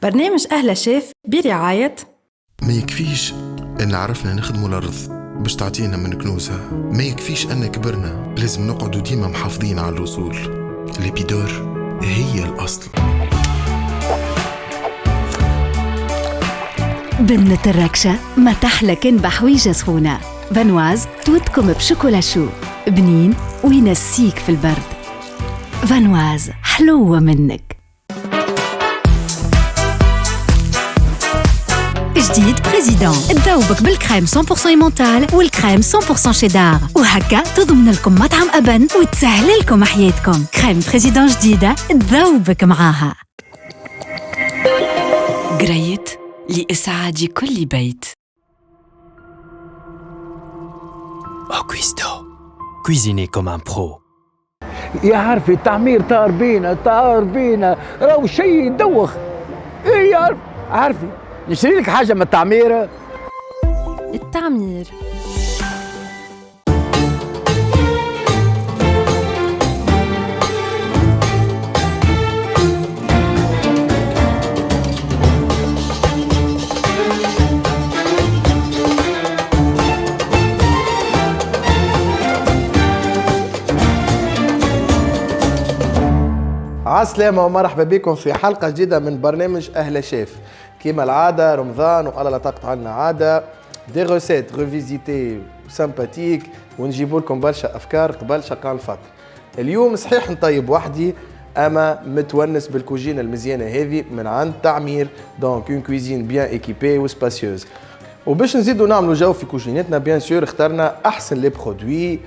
برنامج أهلا شيف برعاية ما يكفيش ان عرفنا نخدموا الارض باش تعطينا من كنوزها، ما يكفيش ان كبرنا، لازم نقعدوا ديما محافظين على الوصول. ليبيدور هي الاصل. بنة الركشة ما تحلى كان بحويجة سخونة. فانواز توتكم بشوكولا شو بنين وينسيك في البرد. فانواز حلوة منك. جديد بريزيدون تذوبك بالكريم 100% ايمونتال والكريم 100% شيدار، وهكا تضمن لكم مطعم أبن وتسهل لكم حياتكم. كريم بريزيدون جديدة تذوبك معاها. جريت لإسعاد كل بيت. Augusto, cuisiner comme un pro. يا عارفي التعمير طار بينا راهو شيء يدوخ. ايه يا عارفي نشتري لك حاجه من التعمير. التعمير. عالسلامة ومرحبا بكم في حلقة جديدة من برنامج أهلا شيف. كيما العادة رمضان والله لا تقطع عنا عادة، دي روسيت ريفيزيتي سامباتيك، ونجيبوا لكم برشا أفكار قبل شقان الفطر. اليوم صحيح نطيب وحدي أما متونس بالكوجينة المزيانة هذه من عند تعمير، دونك اون كويزين بيان ايكيبي وسباسيوز. وباش نزيدوا نعملوا جو في كوجينتنا بيان سور اخترنا أحسن لي برودوي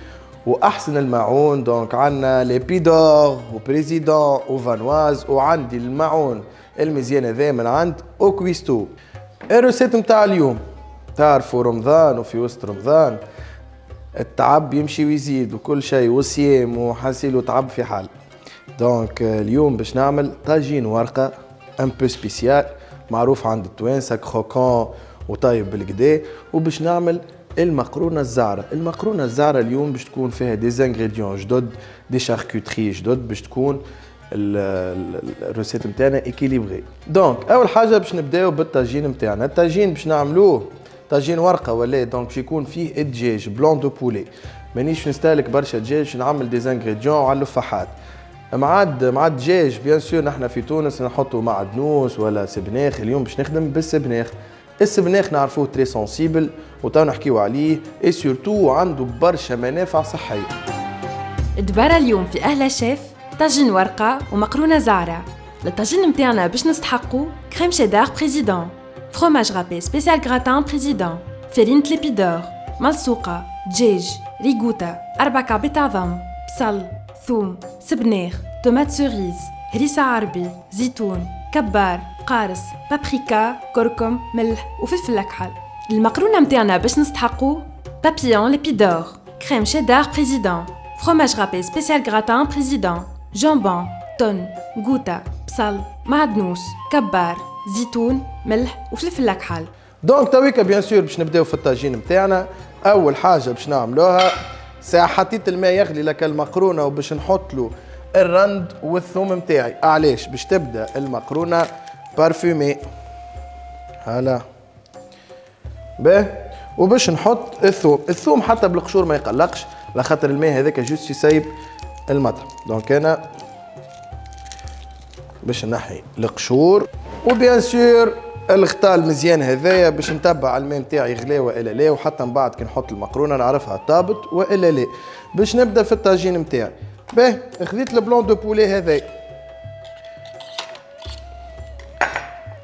واحسن المعون. دونك عندنا لي بيدور وبريزيدون وفانواز، وعندي المعون المزيان هذا من عند اوكويستو. الروسيت نتاع اليوم تعرفوا رمضان، وفي وسط رمضان التعب يمشي ويزيد وكل شيء وصيام وحاسيل وتعب في حال. دونك اليوم باش نعمل طاجين ورقه ان بو سبيسيال معروف عند التوانسه كروكون وطيب بالكدا. وباش نعمل المقرونه الزعره. المقرونه الزعره اليوم باش تكون فيها دي زانغريديون جدد، دي شاركوتري جدد، باش تكون الروسيت نتاعنا ايكيليبري. دونك اول حاجه باش نبداو بالطاجين نتاعنا. الطاجين باش نعملوه طاجين ورقه ولا دونك باش يكون فيه دجاج بلون دو بولي. مانيش نستهلك برشا دجاج باش نعمل دي زانغريديون على اللفاحات. مع الدجاج بيان سور نحنا في تونس نحطوا معدنوس ولا سبناخ. اليوم باش نخدم بالسبناخ. السبناخ نعرفوه تري سونسيبل وتو نحكيو عليه اي سورتو عنده برشا منافع صحيه. دبارة اليوم في أهلا شيف طاجين ورقة ومقرونة زعرة. للطاجين متاعنا باش نستحقوا كريم شيدار بريزيدون، فروماج رابي سبيسيال غراتان بريزيدون، فرينة ليبيدور، ملصوقة، دجاج، ريغوتا، 4 كعبات عظم، بصل، ثوم، سبناخ، تومات سوريز، هريسة عربي، زيتون، كبار، قارص، بابريكا، كركم، ملح وفلفل أكحل. المقرونة متاعنا باش نستحقوا بابيون ليبيدور، كريم شيدار بريزيدون، فروماج رابي سبيسيال غراتان بريزيدون، جامبون، تون، غوتا، بصل، معدنوس، كبار، زيتون، ملح وفلفل أكحل. دونك تويكا بيان سور باش نبداو في الطاجين متاعنا. اول حاجه باش نعملوها ساعه حطيت الماء يغلي لك المقرونه وباش نحط له الرند والثوم متاعي. علاش؟ باش تبدا المقرونه بارفومي هلا باهي. وباش نحط الثوم حتى بالقشور ما يقلقش لخاطر الماء هذاك جوست يسيب المطعم. دونك انا باش نحي القشور وبيان سور الغطاء مزيان هذايا باش نتبع الماء نتاعي غلا والا لا، وحتى من بعد كي نحط المقرونه نعرفها طابت والا لا. باش نبدا في الطاجين نتاعي. باهي خذيت البلون دو بولي هذايا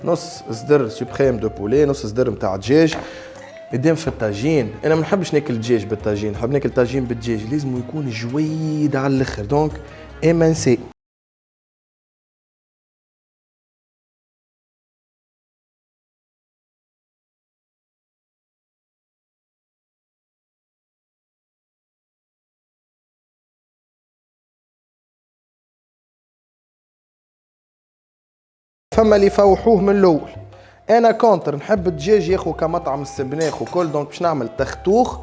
نص صدر سوبريم دو بولي، نص صدر نتاع دجاج. قدام في الطاجين انا ما نحبش ناكل دجاج بالطاجين، نحب ناكل طاجين بالدجاج لازم يكون جويد على الاخر. دونك امانسي فما اللي يفوحوه من الاول. انا كونتر نحب الدجاج ياخو كمطعم السبناخ وكل. دونك باش نعمل تختوخ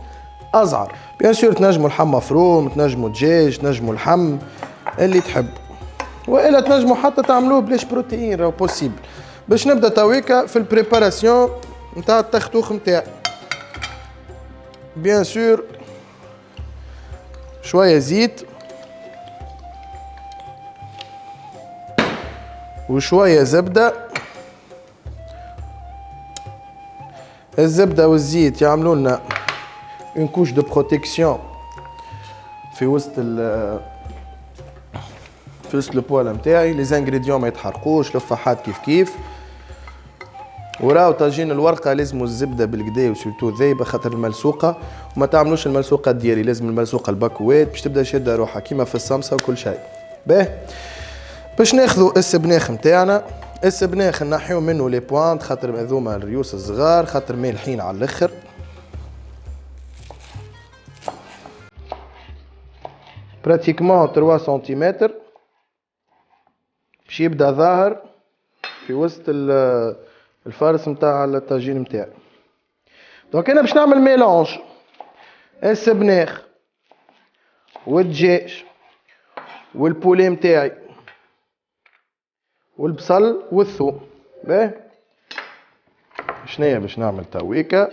ازعر. بيان سور تنجموا اللحم مفروم، تنجموا دجاج، تنجموا اللحم اللي تحب، والا تنجموا حتى تعملوه بلاش بروتين راهو بوسيبل. باش نبدا تويكا في البريباراسيون نتاع التختوخ نتاعي. بيان سور شويه زيت وشويه زبده. الزبده والزيت يعملوا لنا اون كوش دو بروتيكسيون في وسط البوالا نتاعي. لي زانغريديون ما يتحرقوش، لفاحات كيف كيف. وراو طاجين الورقه لازم الزبده بالكدا وسورتو ذايبه خاطر الملسوقه، وما تعملوش الملسوقه ديالي، لازم الملسوقه الباكوات باش تبدا شاده روحها كيما في الصمصه وكل شيء. باه باش ناخذوا السبناخ نتاعنا. السبناخ نحيو منه لي بوانت خاطر هذوما الريوس الصغار خاطر مالحين على الاخر. براتيكمون 3 سنتيمتر باش يبدا ظاهر في وسط الفارس نتاع الطاجين نتاعي. دونك انا باش نعمل ميلونج السبناخ والدجاج والبولي نتاعي والبصل والثوم. باه شنيا باش نعمل تويكا.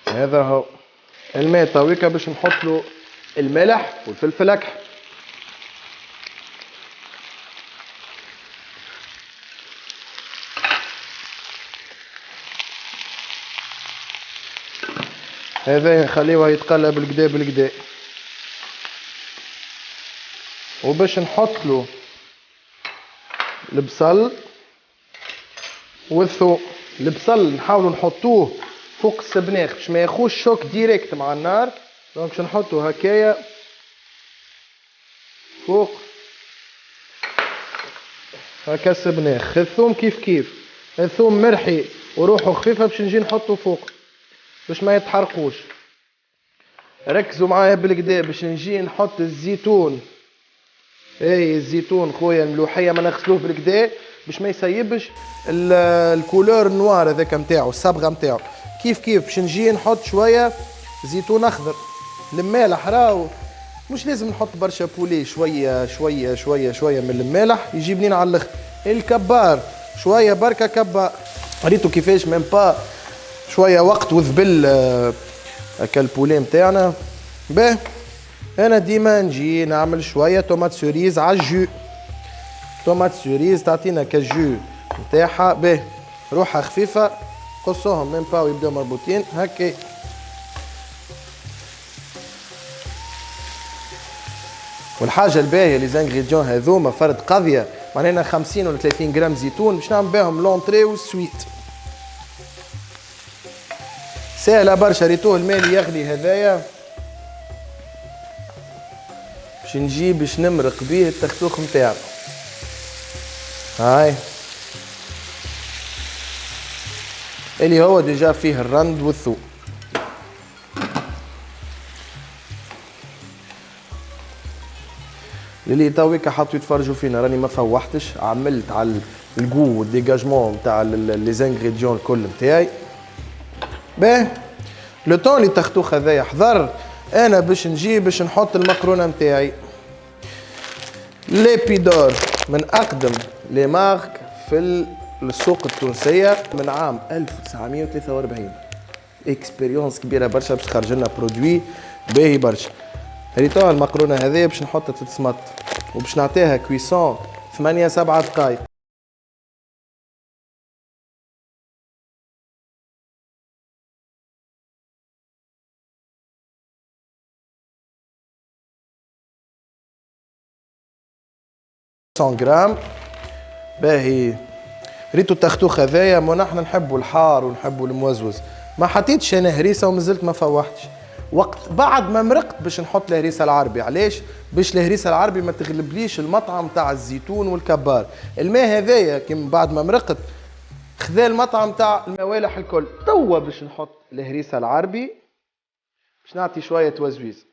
هذا هو الماء تويكا باش نحط له الملح والفلفل اكحل. هذا نخليه يتقلب بالكدا بالكدا. وباش نحط له البصل والثوم. البصل نحاولوا نحطوه فوق السبناخ باش ما ياخوش شوك ديريكت مع النار. دونك باش نحطو هكايا فوق هكا السبناخ. الثوم كيف كيف، الثوم مرحي وروحه خفيفه باش نجي نحطو فوق باش ما يتحرقوش. ركزوا معايا بالكدا باش نجي نحط الزيتون. اي الزيتون خويا الملوحيه ما نغسلوه بالكدا باش ما يسيبش الكولور النوار هذاك نتاعو الصبغه نتاعو. كيف كيف باش نجي نحط شويه زيتون اخضر. المالح راهو مش لازم نحط برشا بولي، شويه شويه شويه شويه من المالح يجي بنين على الاخر. الكبار شويه بركه كبار. ريتو كيفاش ميم با شويه وقت وذبل هكا البولي نتاعنا. باه انا ديما نجي نعمل شويه تومات سوريز على الجو. تومات سوريز تعطينا كالجو نتاعها. باه روحها خفيفه قصوهم ميم با ويبداو مربوطين هكا. والحاجه الباهيه لي زانغريديون هذوما فرد قضيه معناها 50 ولا 30 غرام زيتون باش نعمل بهم لونطري والسويت. ساهله برشا. ريتوه الماء يغلي هذايا باش نجي باش نمرق بيه التختوخ نتاعنا. هاي اللي هو ديجا فيه الرند والثوم. اللي تويكا حطوا يتفرجوا فينا راني ما فوحتش، عملت على الجو والديجاجمون نتاع لي زانغريديون الكل نتاعي. باه لو طون اللي تختوخ هذايا حضر انا باش نجي باش نحط المقرونه نتاعي. ليبيدور من اقدم لي مارك في السوق التونسيه من عام 1943. اكسبيريونس كبيره برشا باش تخرج لنا برودوي باهي برشا. ريتوها المقرونه هذه باش نحطها تتسمط وباش نعطيها كويسون 8 7 دقائق. غرام باهي. ريتو التختوخ هذايا مو نحنا نحبوا الحار ونحبوا الموزوز. ما حطيتش انا هريسه ومازلت ما فوحتش. وقت بعد ما مرقت باش نحط الهريسه العربي. علاش؟ باش الهريسه العربي ما تغلبليش المطعم تاع الزيتون والكبار. الماء هذايا كيما بعد ما مرقت خذا المطعم تاع الموالح الكل. توا باش نحط الهريسه العربي باش نعطي شويه توزويز.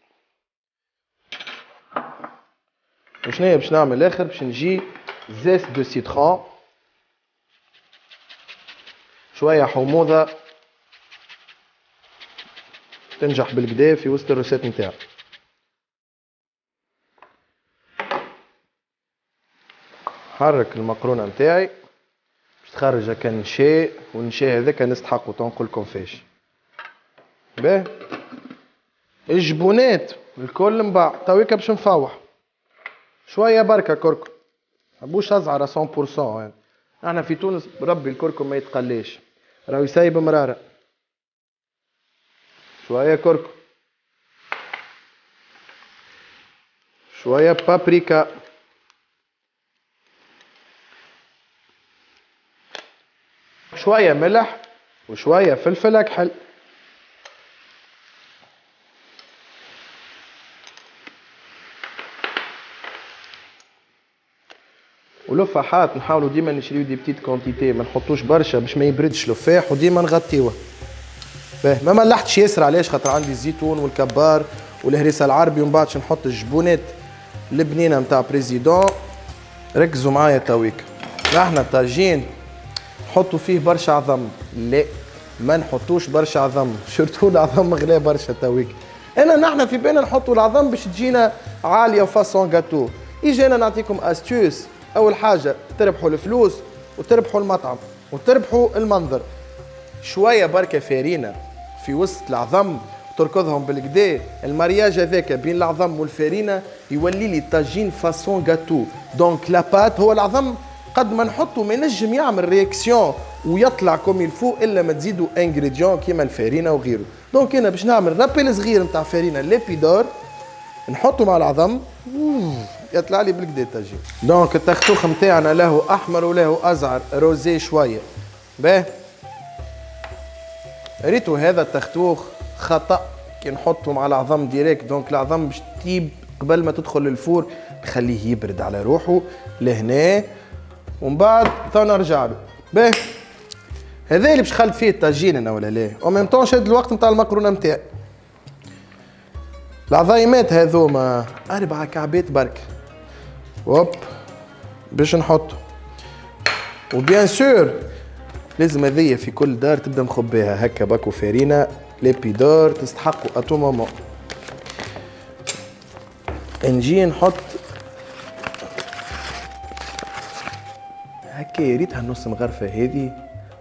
وشنيا باش نعمل الاخر باش نجي زيت دو سيترون شويه حموضه تنجح بالكدا في وسط الروسيت نتاعك. حرك المقرونه نتاعي باش تخرج هكا نشاء، والنشاء هذاك نستحقو تنقول لكم فاش. باهي الجبونات الكل مباع تويكا باش نفوح شويه بركه كركم، مابوش ازعر 100% يعني. احنا في تونس بربي الكركم ما يتقلاش، راهو يسيب مراره. شويه كركم، شويه بابريكا، شويه ملح وشويه فلفل اكحل. ولفاحات نحاولوا ديما نشريو دي بتيت كونتيتي، ما نحطوش برشا باش ما يبردش لفاح، وديما نغطيوه. باهي ما ملحتش ياسر، علاش؟ خاطر عندي الزيتون والكبار والهريسه العربي، ومن بعد نحط الجبونات البنينه نتاع بريزيدون. ركزوا معايا تويك، احنا الطاجين نحطوا فيه برشا عظم، لا ما نحطوش برشا عظم، شرطوا العظم غلا برشا تويك. نحن في بالنا نحطوا العظم باش تجينا عاليه وفاسون جاتو. اجينا نعطيكم استيوس. اول حاجه تربحوا الفلوس وتربحوا المطعم وتربحوا المنظر. شويه بركه فارينه في وسط العظم تركضهم بالكدا، المارياج هذاك بين العظم والفارينه يولي لي طاجين فاسون جاتو. دونك لابات هو العظم قد ما نحطه ما ينجم يعمل رياكسيون ويطلع كوم يلفو الا ما تزيدوا انغريديون كيما الفارينه وغيره. دونك انا باش نعمل رابيل صغير نتاع فارينه ليبيدور نحطه مع العظم يطلع لي بالكدا طاجين. دونك التختوخ نتاعنا له احمر وله ازعر روزي شويه. باه ريتو هذا التختوخ خطا كي نحطه مع العظم ديريكت. دونك العظم باش تطيب قبل ما تدخل للفور، نخليه يبرد على روحه لهنا ومن بعد تو نرجع له. باه هذا اللي باش خلط فيه الطاجين انا ولا لا. وميم طون شاد الوقت نتاع المقرونه نتاعي. العظايمات هذوما 4 كعبات برك هوب باش نحطه. وبيان سور لازم هذيا في كل دار تبدا مخبيها هكا باكو فارينه ليبيدور تستحقوا اتو مومون. نجي نحط هكا يا ريتها نص مغرفه هذه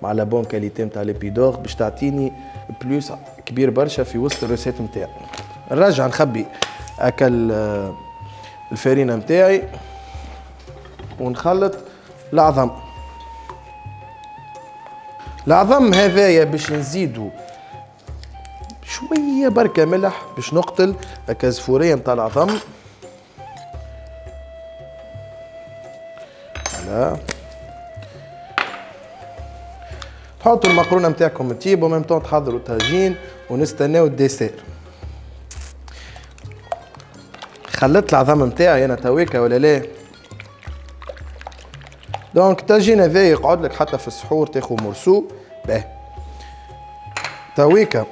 مع لا بون كاليتي نتاع ليبيدور باش تعطيني بلوس كبير برشا في وسط الروسيت نتاعي. نرجع نخبي هكا الفارينه نتاعي ونخلط العظم. العظم هذايا باش نزيدو شويه بركه ملح باش نقتل هكا زفوريه نتاع العظم. فوالا تحطوا المقرونه نتاعكم تطيب وميم طون تحضروا الطاجين ونستناو الديسير. خلطت العظم نتاعي انا تويكا ولا لا؟ دونك الطاجين هذا يقعد لك حتى في السحور تاخذ مرسو. باه تويكا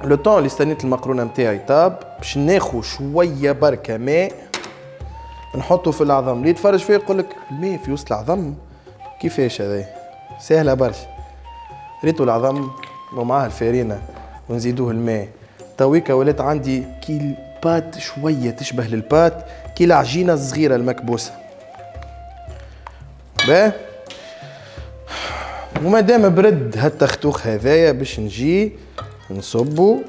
لو طون اللي استنيت المقرونه نتاعي طاب باش ناخذ شويه بركه ماء نحطه في العظم. اللي يتفرج فيه يقول لك الماء في وسط العظم كيفاش؟ هذا سهله برشا. ريتو العظم ومعاه الفارينه ونزيدوه الماء. تويكا ولات عندي كي البات شويه تشبه للبات كي العجينه الصغيره المكبوسه. باه ومادام برد هالتختوخ هذايا باش نجي نصبو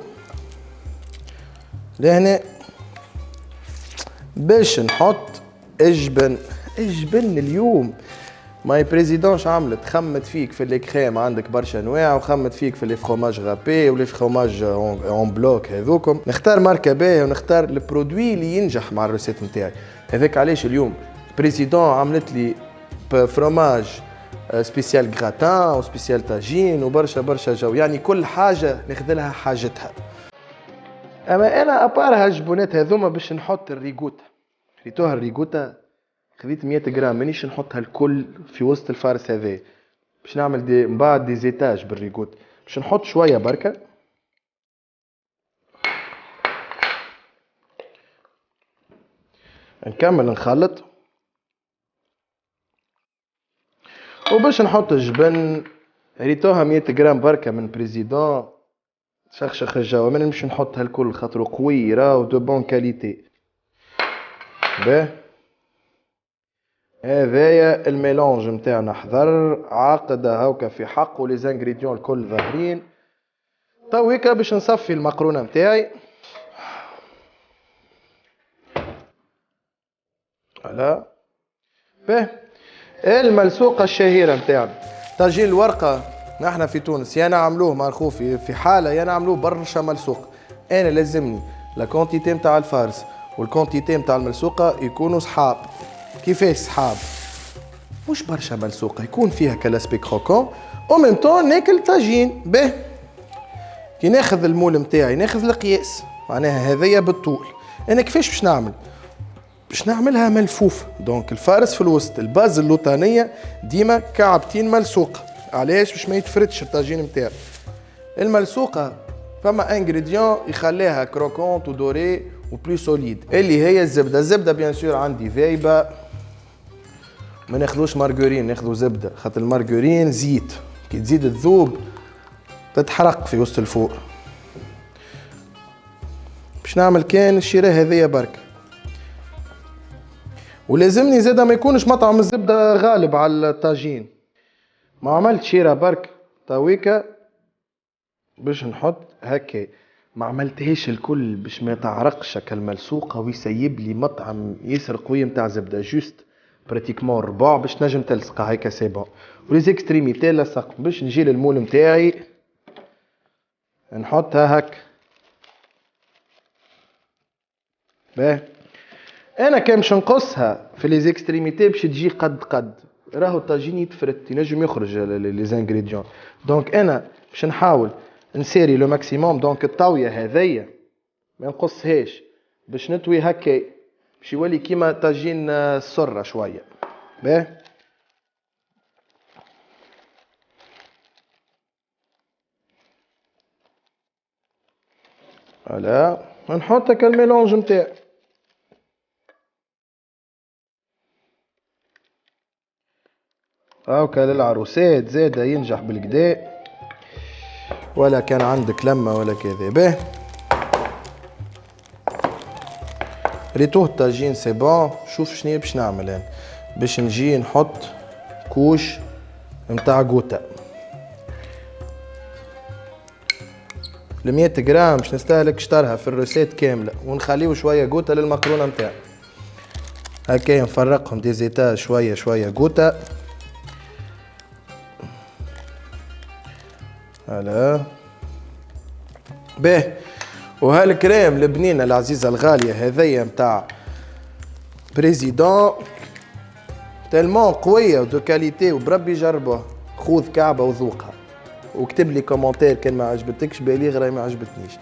لهنا باش نحط الجبن. الجبن اليوم ماي بريزيدونش عملت خمت فيك في الكريم، عندك برشا انواع، وخمت فيك في لي فروماج غابي ولي فروماج اون بلوك. هذوكم نختار ماركه باهيه ونختار البرودوي اللي ينجح مع الروسيت نتاعي. هذاك علاش اليوم بريزيدون عملت لي فروماج سبيسيال غراتان وسبيسيال طاجين وبرشا برشا جو، يعني كل حاجه ناخذ لها حاجتها. اما انا ابار هالجبونات هذوما باش نحط الريغوتا. ريتوها الريغوتا خذيت 100 غرام، مانيش نحطها الكل في وسط الفارس هذا، باش نعمل من بعد دي زيتاج بالريغوتا. باش نحط شويه بركه نكمل نخلط. وباش نحط الجبن ريتوها 100 غرام بركه من بريزيدون شخشخ الجو، ما نمشي نحطها الكل خاطر قوي راهو دو بون كاليتي. باهي هذايا الميلونج نتاعنا حضر عاقد هاوكا في حقه، لي زانغريديون الكل ظاهرين. تويكا باش نصفي المقرونه نتاعي. فوالا. باهي الملسوقه الشهيره نتاعنا طاجين الورقه. نحنا في تونس يا نعملوه معروف في حاله يا نعملوه برشا ملسوق. انا لازمني لا كونتيتي نتاع الفارس والكونتيتي نتاع الملسوقه يكونوا صحاب. كيفاش صحاب؟ مش برشا ملسوقه يكون فيها كلاسبي كروكون او ميم طون ناكل طاجين. باهي كي ناخذ المول نتاعي ناخذ القياس معناها هذيا بالطول. انا كيفاش باش نعمل؟ باش نعملها ملفوف. دونك الفارس في الوسط، الباز اللوطانيه ديما كعبتين ملسوقه. علاش؟ باش ما يتفردش الطاجين نتاعي. الملسوقه فما انغريديون يخليها كروكونت ودوري وبلو سوليد اللي هي الزبده. الزبده بيان سور عندي ذايبه، ما ناخذوش مارغورين، ناخذو زبده خاطر المارغورين زيت كي تزيد تذوب تتحرق في وسط الفوق. باش نعمل كان الشيره هذيا برك. ولازمني زاده ما يكونش مطعم الزبده غالب على الطاجين. ما عملت شيره برك تويكا باش نحط هكا، ما عملتهاش الكل باش ما تعرقش كالملسوقه ويسيب لي مطعم ياسر قوي نتاع زبده. جوست براتيكمون ربع باش نجم تلصقها هكا سي بون. وليزيكستريميتي لصق باش نجي للمول نتاعي نحطها هكا. باهي انا كان باش نقصها في ليزيكستريميتي باش تجي قد راهو الطاجين يتفرد ينجم يخرج لي زانغريديون. دونك انا باش نحاول نسيري لو ماكسيموم. دونك الطاويه هذيا ما نقصهاش باش نطوي هكا باش يولي كيما طاجين السره شويه. باهي فوالا نحط هكا الميلونج نتاعي. هاكا للعروسات زاده ينجح بالكدا، ولا كان عندك لمه ولا كذا. باهي ريتوه الطاجين سي بون. شوف شنيا باش نعمل انا. باش نجي نحط كوش نتاع غوتا. ال 100 غرام باش نستهلك شطرها في الروسيت كامله، ونخليو شويه غوتا للمقرونه نتاعي. هكا نفرقهم دي زيتا شويه شويه غوتا. هلا باهي. وهالكريم البنينه العزيزه الغاليه هذيا نتاع بريزيدون تلمون قويه ودو كاليتي وبربي جربوه. خذ كعبه وذوقها وكتب لي كومنتير كان ما عجبتكش بالي غير ما عجبتنيش.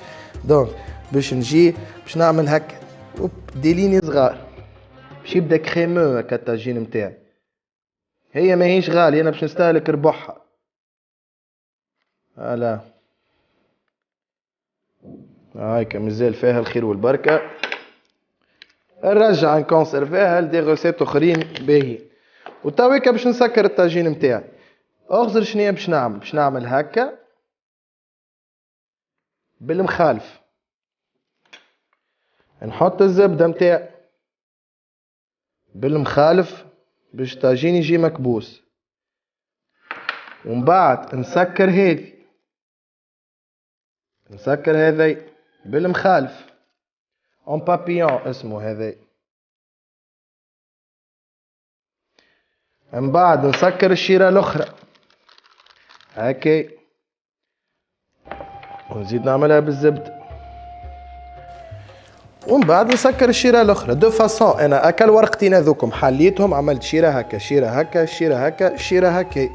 دونك باش نجي باش نعمل هكا ديليني صغار باش يبدا كريمو هكا الطاجين نتاعي. هي ماهيش غاليه انا باش نستهلك ربحها. هلا هايكا مازال فيها الخير والبركه. نرجع نكونسيرفيها لدي غوسيت اخرين باهي. وتويكا باش نسكر الطاجين نتاعي. اغزر شنيا باش نعمل؟ باش نعمل هكا بالمخالف. نحط الزبده نتاعي بالمخالف باش الطاجين يجي مكبوس. ومن بعد نسكر هذي، نسكر هذي بالمخالف اون بابيون اسمه هذي. من بعد نسكر الشيره الاخرى هكا ونزيد نعملها بالزبده. ومن بعد نسكر الشيره الاخرى دو فاسون. انا اكل ورقتين هذوكم حليتهم عملت شيره هكا شيره هكا شيره هكا شيره هكا.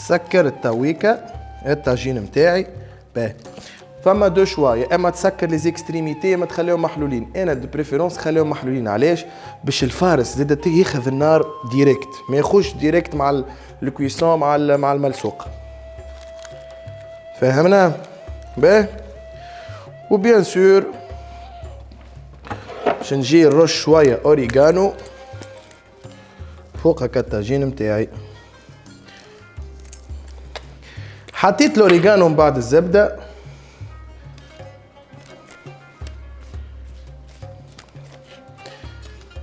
سكر التويكا الطاجين نتاعي. باهي فما دو شوا، يا اما تسكر لي زيكستريميتي يا اما تخليهم محلولين. انا دو بريفيرونس خليهم محلولين. علاش؟ باش الفارس زاد ياخذ النار ديريكت، ما يخش ديريكت مع الكويسون مع الملسوق. فهمنا؟ باهي وبيان سور باش نجي نرش شويه اوريغانو فوق هكا الطاجين نتاعي. حطيت الاوريغانو من بعد الزبده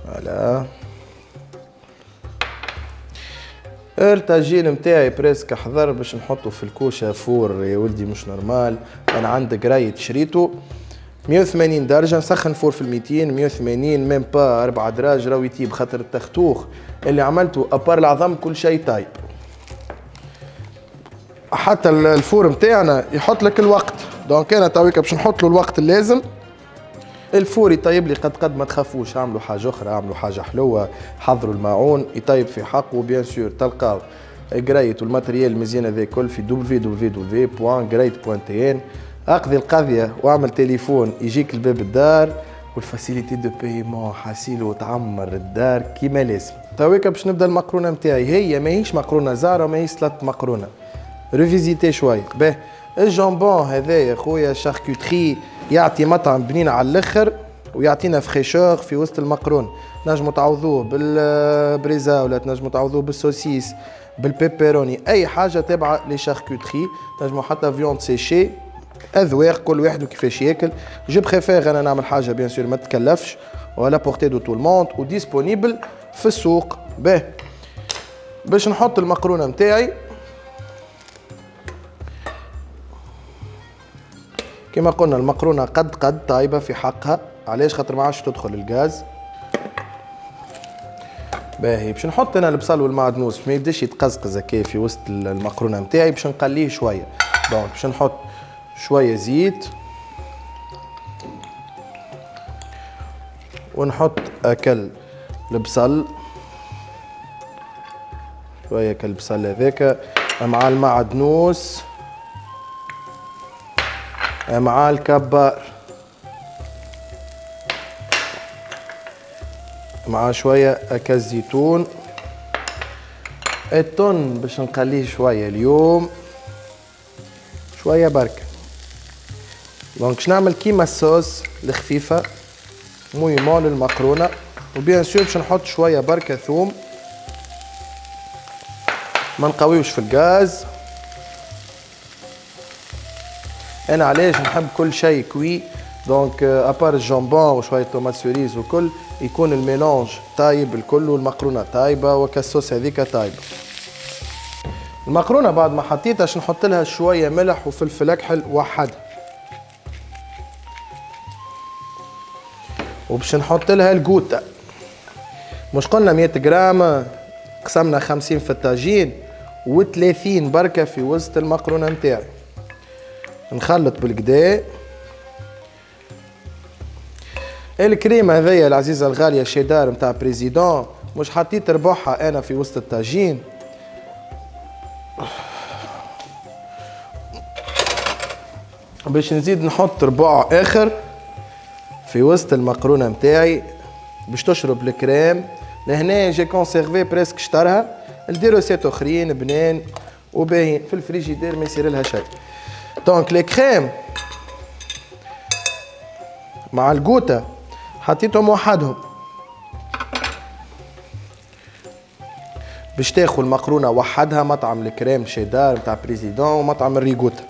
فوالا. الطاجين متاعي بريسك حضر باش نحطه في الكوشه فور يا ولدي مش نورمال. انا عندي قرايت شريته 180 درجه، نسخن فور في 200 180 ميم با 4 دراج راهو يطيب، خاطر التختوخ اللي عملته ابار العظم كل شيء طايب. حتى الفور متاعنا يحط لك الوقت، دونك انا تويكا باش نحط له الوقت اللازم. الفور يطيب لي قد ما تخافوش، اعملوا حاجه اخرى، اعملوا حاجه حلوه، حضروا الماعون يطيب في حقه. بيان سور تلقاو قرايت والماتريال المزيان هذا الكل في www.grate.tn. اقضي القضيه واعمل تليفون يجيك الباب الدار، والفاسيليتي دو بايمون حاسيل وتعمر الدار كيما لازم. تويكا باش نبدا المقرونه نتاعي، هي ماهيش مقرونه زهره وماهيش سلطه مقرونه، ريفيزيتي شويه. باهي الجامبون هذا يا خويا شاركوتري يعطي مطعم بنين على الاخر ويعطينا فريشور في وسط المقرون. نجموا تعوضوه بالبريزا ولا تنجموا تعوضوه بالسوسيس بالبيبروني، اي حاجه تابعه لي شاركوتري. نجموا حتى فيوند سيشي، اذواق كل واحد وكيفاش ياكل. جو بريفير انا نعمل حاجه بيان سور ما تكلفش ولا بورتي دو تو الموند وديسپونيبل في السوق. باهي باش نحط المقرونه نتاعي كما قلنا، المقرونه قد طايبه في حقها. علاش؟ خاطر ما عادش تدخل الغاز. باهي باش نحط انا البصل والمعدنوس ما يبداش يتقزقز هكا في وسط المقرونه نتاعي، باش نقليه شويه. دونك باش نحط شويه زيت ونحط اكل البصل، شويه كالبصل هذاك مع المعدنوس مع الكبار مع شويه اكل الزيتون. التون باش نقليه شويه اليوم، شويه بركه. دونك باش نعمل كيما الصوص الخفيفه مويمون للمقرونه. وبيان سور باش نحط شويه بركه ثوم، ما نقويوش في الغاز. انا علاش نحب كل شيء كوي، دونك ابار الجامبون وشويه طوماط سوريز وكل يكون الميلانج طايب الكل والمقرونه طايبه وكالصوص هذيك طايبه. المقرونه بعد ما حطيتها باش نحط لها شويه ملح وفلفل اكحل وحدها، وباش نحط لها القوطه. مش قلنا 100 جرام، قسمنا 50 في الطاجين و30 بركه في وسط المقرونه نتاعي. نخلط بالكدا. الكريمه هذيا العزيزه الغاليه شيدار نتاع بريزيدون، مش حطيت ربعها انا في وسط الطاجين. باش نزيد نحط ربع اخر في وسط المقرونه نتاعي باش تشرب الكريم. لهنا جي كونسيرفي بريسك شطرها، نديرو سيت اخرين بنان وباهين في الفريجيدير ما يصير لها شيء. دونك لي كريم مع القوطه حطيتهم وحدهم باش تاخذ المقرونه وحدها. مطعم الكريم شيدار نتاع بريزيدون ومطعم الريغوتا.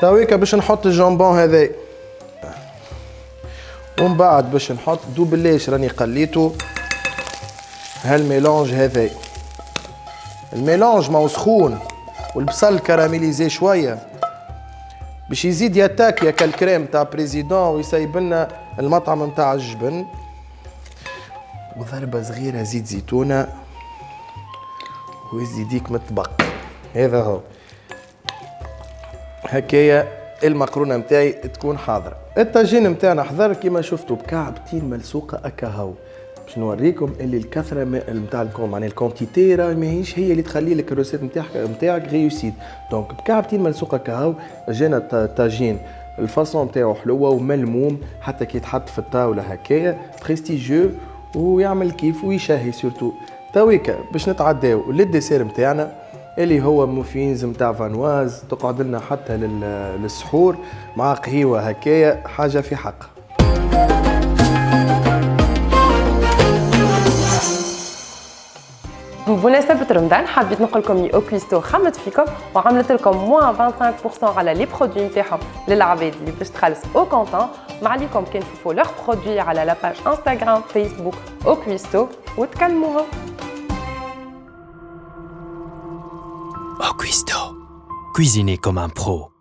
تويكا باش نحط الجامبون هذا، ومن بعد باش نحط دوبلاش راني قليته هالميلانج هذا. الميلانج ماهو سخون والبصل كراميليزي شويه باش يزيد ياتاك يا كالكريم تاع بريزيدون ويسيب لنا المطعم نتاع الجبن. وضربه صغيره زيت زيتونه ويزيديك مطبق. هذا هو هكايا المقرونه نتاعي تكون حاضره. الطاجين نتاعنا حضر كيما شفتوا بكعبتين ملسوقه اكاهو. باش نوريكم اللي الكثره نتاع معناها الكونتيتي راه ماهيش هي اللي تخلي لك الروسيت نتاعك ريوسيت. دونك بكعبتين ملسوقه كاهو جانا الطاجين الفاصون نتاعو حلوه وملموم، حتى كي يتحط في الطاوله هكايا بريستيجيو ويعمل كيف ويشهي سورتو. تويكا باش نتعداو للديسير نتاعنا اللي هو موفينز نتاع فانواز، تقعد لنا حتى للسحور مع قهيوه هكايا، حاجه في حق. بمناسبة رمضان حبيت نقول لكم لي اوكويستو خمت فيكم وعملت لكم موان 25% على لي برودوي نتاعهم للعباد اللي باش تخلص او كونتون. ما عليكم كان تشوفوا لوغ برودوي على لاباج انستغرام فيسبوك اوكويستو وتكلموهم. Oquisto. Cuisiner comme un pro.